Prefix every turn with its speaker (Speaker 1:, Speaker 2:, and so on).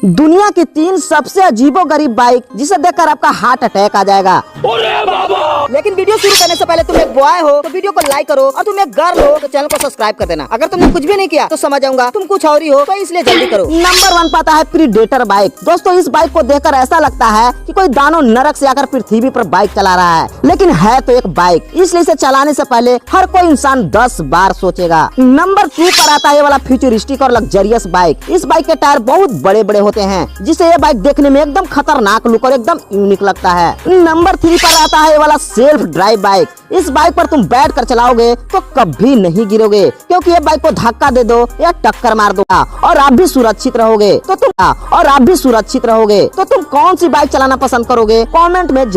Speaker 1: दुनिया की 3 सबसे अजीबोगरीब बाइक जिसे देखकर आपका हार्ट अटैक आ जाएगा।
Speaker 2: अरे बाबा!
Speaker 1: लेकिन वीडियो शुरू करने से पहले तुम एक बॉय हो तो वीडियो को लाइक करो और तुम एक गर्ल हो तो चैनल को सब्सक्राइब कर देना। अगर तुमने कुछ भी नहीं किया तो समझ जाऊंगा तुम कुछ और ही हो, तो इसलिए जल्दी करो। नंबर 1 पाता है प्रीडेटर बाइक। दोस्तों इस बाइक को देखकर ऐसा लगता है कि कोई दानव नरक से आकर पृथ्वी पर बाइक चला रहा है, लेकिन है तो एक बाइक, इसलिए इसे चलाने से पहले हर कोई इंसान 10 बार सोचेगा। नंबर 2 पर आता है ये वाला फ्यूचरिस्टिक और लग्जरियस बाइक। इस बाइक के टायर बहुत बड़े बड़े होते हैं, जिससे ये बाइक देखने में एकदम खतरनाक लुक और एकदम यूनिक लगता है। नंबर 3 पर आता है ये वाला सेल्फ ड्राइव बाइक। इस बाइक पर तुम बैठ कर चलाओगे तो कभी नहीं गिरोगे, क्योंकि ये बाइक को धक्का दे दो या टक्कर मार दो और आप भी सुरक्षित रहोगे। तो तुम कौन सी बाइक चलाना पसंद करोगे? कमेंट में